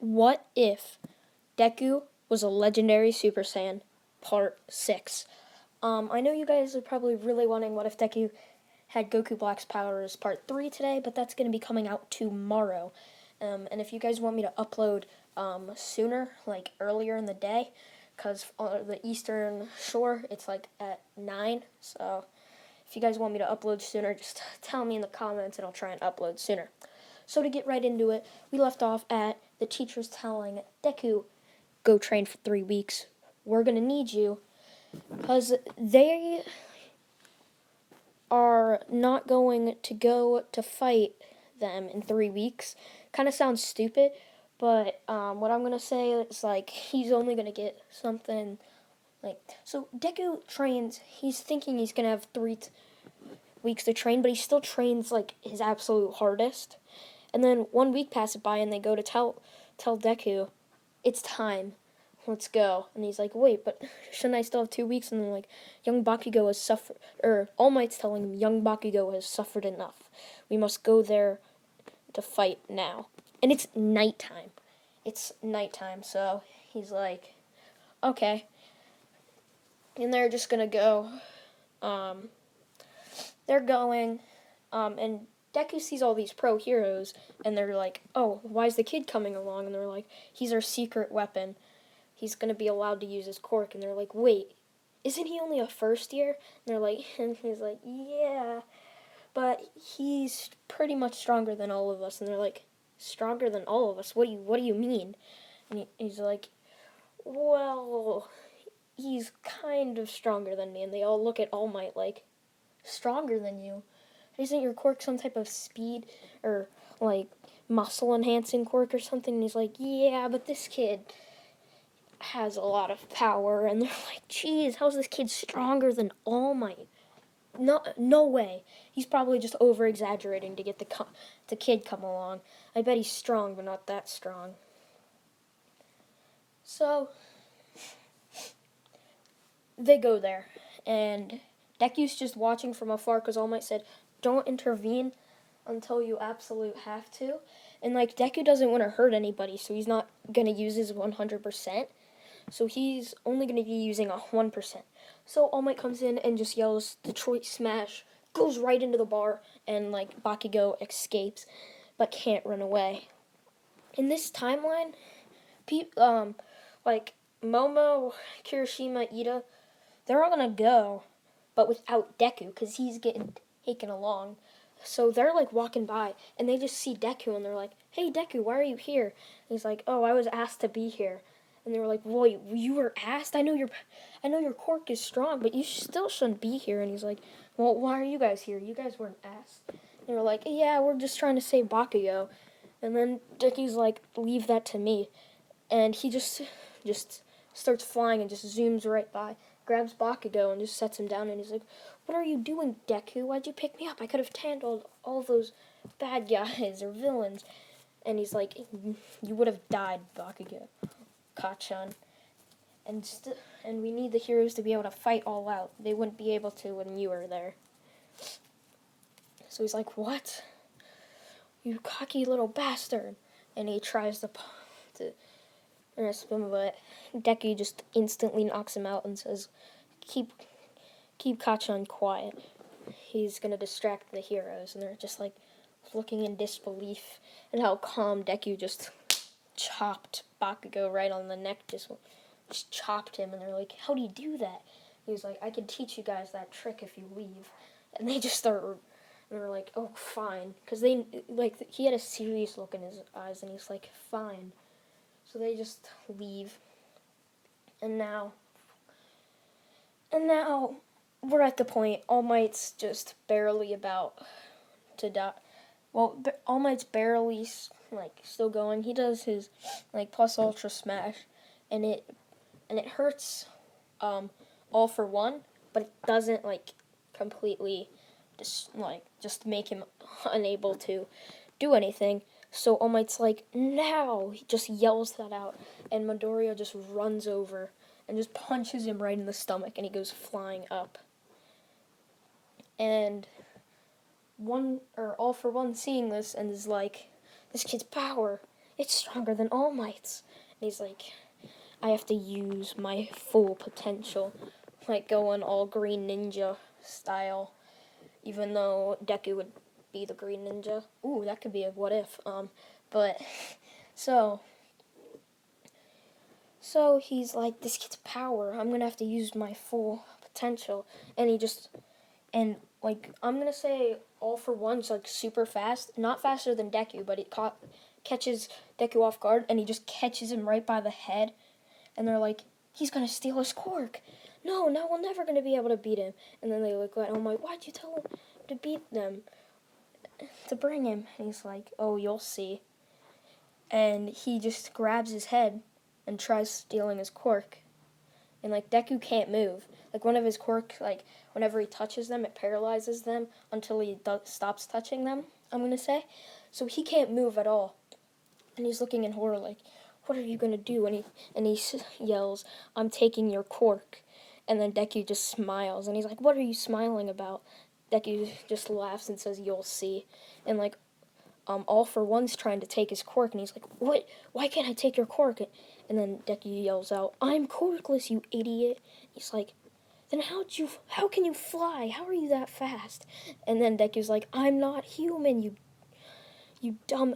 What if Deku was a legendary Super Saiyan? Part 6. I know you guys are probably really wanting what if Deku had Goku Black's powers part 3 today, but that's going to be coming out tomorrow. And if you guys want me to upload sooner, like earlier in the day, because on the Eastern Shore, it's like at 9, so if you guys want me to upload sooner, just tell me in the comments and I'll try and upload sooner. So to get right into it, we left off at the teachers telling Deku, go train for 3 weeks. We're going to need you because they are not going to go to fight them in 3 weeks. Kind of sounds stupid, but what I'm going to say is like he's only going to get something like, so Deku trains, he's thinking he's going to have 3 weeks to train, but he still trains like his absolute hardest. And then 1 week passes by and they go to tell Deku, it's time, let's go. And he's like, wait, but shouldn't I still have 2 weeks? And they're like, young Bakugo has suffered, or All Might's telling him, young Bakugo has suffered enough. We must go there to fight now. And it's nighttime. So he's like, okay. And they're just gonna go. They're going, and Deku sees all these pro heroes, and they're like, oh, why is the kid coming along? And they're like, he's our secret weapon. He's going to be allowed to use his quirk. And they're like, wait, isn't he only a first year? And they're like, and he's like, yeah, but he's pretty much stronger than all of us. And they're like, stronger than all of us? What do you mean? And he's like, well, he's kind of stronger than me. And they all look at All Might like, stronger than you? Isn't your quirk some type of speed or like muscle enhancing quirk or something? And he's like, yeah, but this kid has a lot of power. And they're like, geez, how's this kid stronger than All Might? No way. He's probably just over exaggerating to get the kid come along. I bet he's strong, but not that strong. So they go there, and Deku's just watching from afar because All Might said, don't intervene until you absolutely have to. And like Deku doesn't want to hurt anybody, so he's not going to use his 100%. So he's only going to be using a 1%. So All Might comes in and just yells, Detroit Smash, goes right into the bar, and like Bakugo escapes, but can't run away. In this timeline, like Momo, Kirishima, Ida, they're all going to go, but without Deku, because he's getting taken along. So they're like walking by, and they just see Deku, and they're like, hey Deku, why are you here? And he's like, oh, I was asked to be here. And they were like, wait, you were asked? I know your quirk is strong, but you still shouldn't be here. And he's like, well, why are you guys here? You guys weren't asked. And they were like, yeah, we're just trying to save Bakugo. And then Deku's like, leave that to me. And he just starts flying and just zooms right by, grabs Bakugo and just sets him down, and he's like, what are you doing, Deku? Why'd you pick me up? I could have handled all those bad guys or villains. And he's like, you would have died, Bakugo, Kacchan. And we need the heroes to be able to fight all out. They wouldn't be able to when you were there. So he's like, what? You cocky little bastard. And he tries to but Deku just instantly knocks him out and says, keep Kacchan quiet. He's going to distract the heroes. And they're just like looking in disbelief at how calm Deku just chopped Bakugo right on the neck, just chopped him. And they're like, how do you do that? He's like, I can teach you guys that trick if you leave. And they just start, and they're like, oh, fine. Because he had a serious look in his eyes, and he's like, fine. So they just leave. And now we're at the point All Might's just barely about to die. Well, All Might's barely still going. He does his plus ultra smash, and it hurts All For One, but it doesn't completely just make him unable to do anything. So All Might's like, now! He just yells that out, and Midoriya just runs over and just punches him right in the stomach, and he goes flying up. And All For One seeing this and is like, this kid's power. it's stronger than All Might's. And he's like, I have to use my full potential, like going all Green Ninja style, even though Deku would be the Green Ninja. Ooh, that could be a what if. But so he's like, this kid's power. I'm gonna have to use my full potential, and and like I'm gonna say All for One's like super fast, not faster than Deku, but it catches Deku off guard, and he just catches him right by the head, and they're like, he's gonna steal his quirk. No, now we're never gonna be able to beat him. And then they look like, oh my, why'd you tell him to beat them, to bring him? And he's like, oh, you'll see. And he just grabs his head and tries stealing his quirk. And like Deku can't move. Like one of his quirks, like whenever he touches them, it paralyzes them until he stops touching them, I'm gonna say. So he can't move at all. And he's looking in horror like, what are you gonna do? And he yells, I'm taking your quirk. And then Deku just smiles, and he's like, what are you smiling about? Deku just laughs and says, you'll see. And like, All for One's trying to take his quirk, and he's like, what? Why can't I take your quirk? And then Deku yells out, I'm quirkless, you idiot. He's like, then how can you fly? How are you that fast? And then Deku's like, I'm not human, you dumb.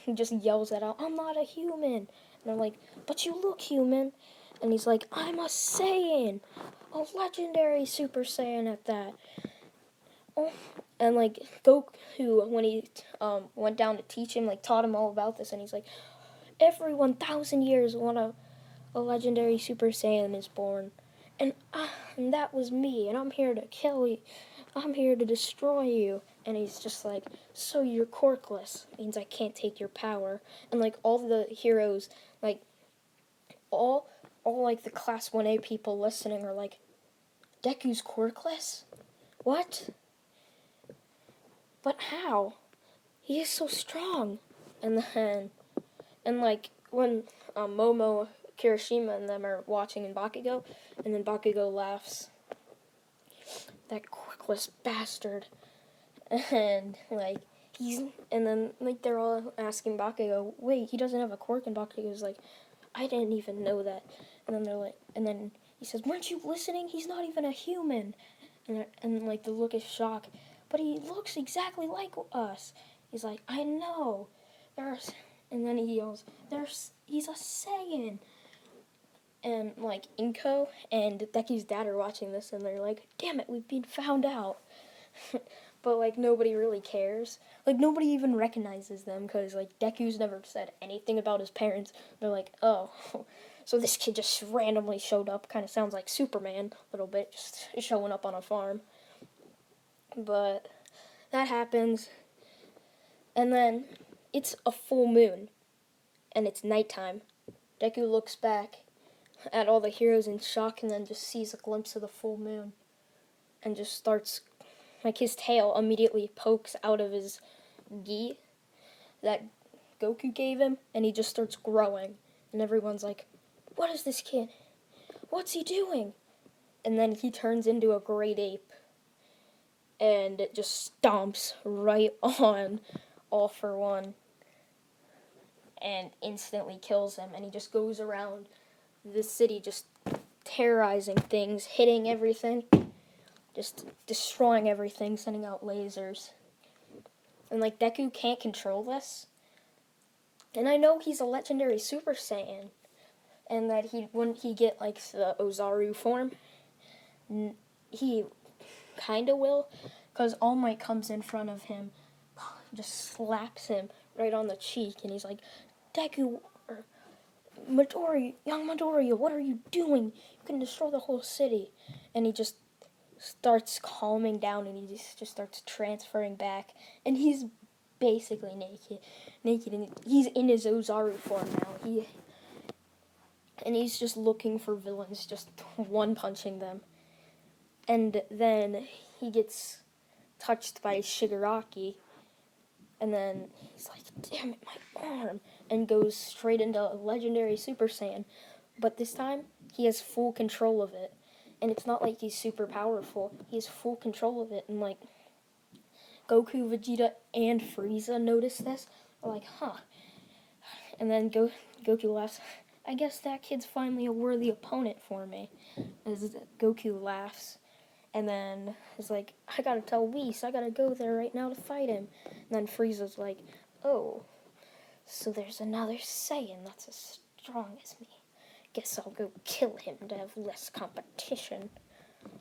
He just yells that out, I'm not a human. And they're like, but you look human. And he's like, I'm a Saiyan, a legendary Super Saiyan at that. Oh, and like Goku, when he went down to teach him, like taught him all about this, and he's like, every 1,000 years one of a legendary Super Saiyan is born, and that was me, and I'm here to kill you, I'm here to destroy you. And he's just like, so you're quirkless, means I can't take your power. And like all the heroes, like all like the class 1A people listening are like, Deku's quirkless? What? But how? He is so strong. And then, and like when Momo, Kirishima, and them are watching in Bakugo, and then Bakugo laughs, that quirkless bastard. And like and then like they're all asking Bakugo, wait, he doesn't have a quirk, and Bakugo's like, I didn't even know that. And then they're like, and then he says, weren't you listening? He's not even a human. And like the look is shock, but he looks exactly like us. He's like, I know. And then he yells, he's a Saiyan. And like Inko and Deku's dad are watching this, and they're like, damn it, we've been found out. But like nobody really cares. Like nobody even recognizes them, because like Deku's never said anything about his parents. They're like, oh, so this kid just randomly showed up. Kind of sounds like Superman a little bit, just showing up on a farm. But that happens, and then it's a full moon, and it's nighttime. Deku looks back at all the heroes in shock, and then just sees a glimpse of the full moon, and just starts, like his tail immediately pokes out of his gi that Goku gave him, and he just starts growing. And everyone's like, what is this kid? What's he doing? And then he turns into a great ape, and it just stomps right on All for One and instantly kills him. And he just goes around the city just terrorizing things, hitting everything, just destroying everything, sending out lasers. And like Deku can't control this. And I know he's a legendary Super Saiyan, and that when he get like the Ozaru form, he kind of will, because All Might comes in front of him, just slaps him right on the cheek, and he's like, Deku, or Midori, young Midoriya, what are you doing? You can destroy the whole city. And he just starts calming down, and he just starts transferring back, and he's basically naked, and he's in his Ozaru form now. And he's just looking for villains, just one-punching them. And then he gets touched by Shigaraki, and then he's like, damn it, my arm, and goes straight into a legendary Super Saiyan. But this time, he has full control of it. And it's not like he's super powerful. He has full control of it. And like, Goku, Vegeta, and Frieza notice this. They're like, huh, And then Goku laughs. I guess that kid's finally a worthy opponent for me. As Goku laughs. And then he's like, I gotta tell Whis, I gotta go there right now to fight him. And then Frieza's like, oh, so there's another Saiyan that's as strong as me. Guess I'll go kill him to have less competition.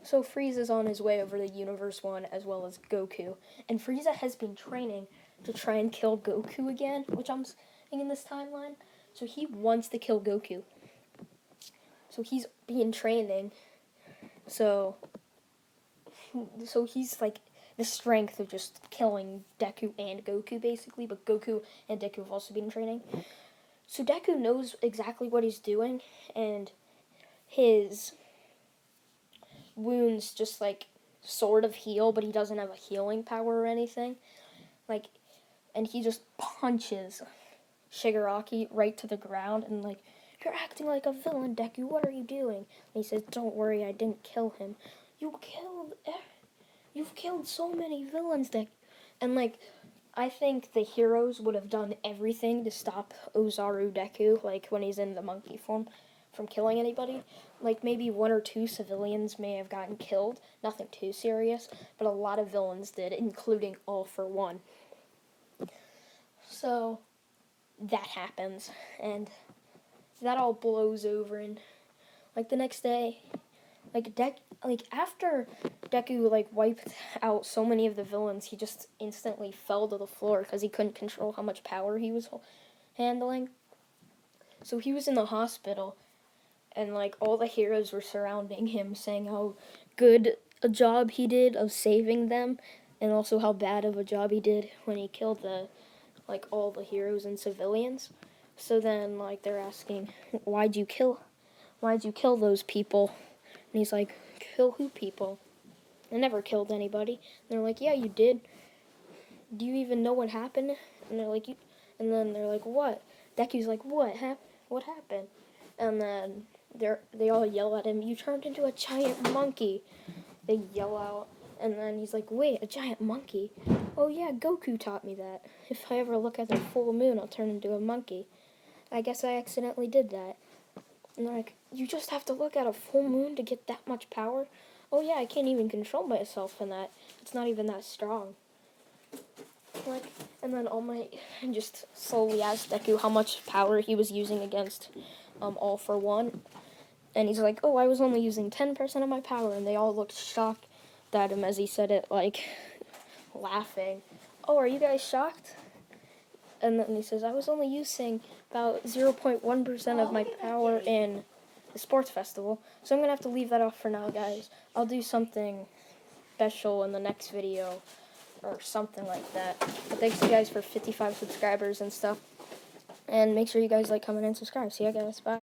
So Frieza's on his way over to Universe 1 as well as Goku. And Frieza has been training to try and kill Goku again, which I'm seeing in this timeline. So he wants to kill Goku. So he's been training. So he's like the strength of just killing Deku and Goku basically, but Goku and Deku have also been training. So Deku knows exactly what he's doing, and his wounds just like sort of heal, but he doesn't have a healing power or anything. Like, and he just punches Shigaraki right to the ground and like, you're acting like a villain, Deku, what are you doing? And he says, don't worry, I didn't kill him. You've killed so many villains, Deku. And like, I think the heroes would have done everything to stop Ozaru Deku, like when he's in the monkey form, from killing anybody. Like maybe 1 or 2 civilians may have gotten killed, nothing too serious, but a lot of villains did, including All For One. So that happens, and that all blows over, and like the next day, after Deku like wiped out so many of the villains, he just instantly fell to the floor because he couldn't control how much power he was handling. So he was in the hospital, and like all the heroes were surrounding him, saying how good a job he did of saving them, and also how bad of a job he did when he killed all the heroes and civilians. So then like they're asking, why'd you kill those people? And he's like, kill who people? I never killed anybody. And they're like, yeah, you did. Do you even know what happened? And they're like, and then they're like, what? Deku's like, what happened? And then they all yell at him, you turned into a giant monkey. They yell out, and then he's like, wait, a giant monkey? Oh yeah, Goku taught me that. If I ever look at the full moon, I'll turn into a monkey. I guess I accidentally did that. And they're like, you just have to look at a full moon to get that much power? Oh yeah, I can't even control myself in that. It's not even that strong. Like, and then All Might just slowly asked Deku how much power he was using against All For One. And he's like, oh, I was only using 10% of my power. And they all looked shocked at him as he said it, like, laughing. Oh, are you guys shocked? And then he says, I was only using about 0.1% of my power in the sports festival. So I'm going to have to leave that off for now, guys. I'll do something special in the next video or something like that. But thanks you guys for 55 subscribers and stuff. And make sure you guys like, comment, and subscribe. See ya, guys. Bye.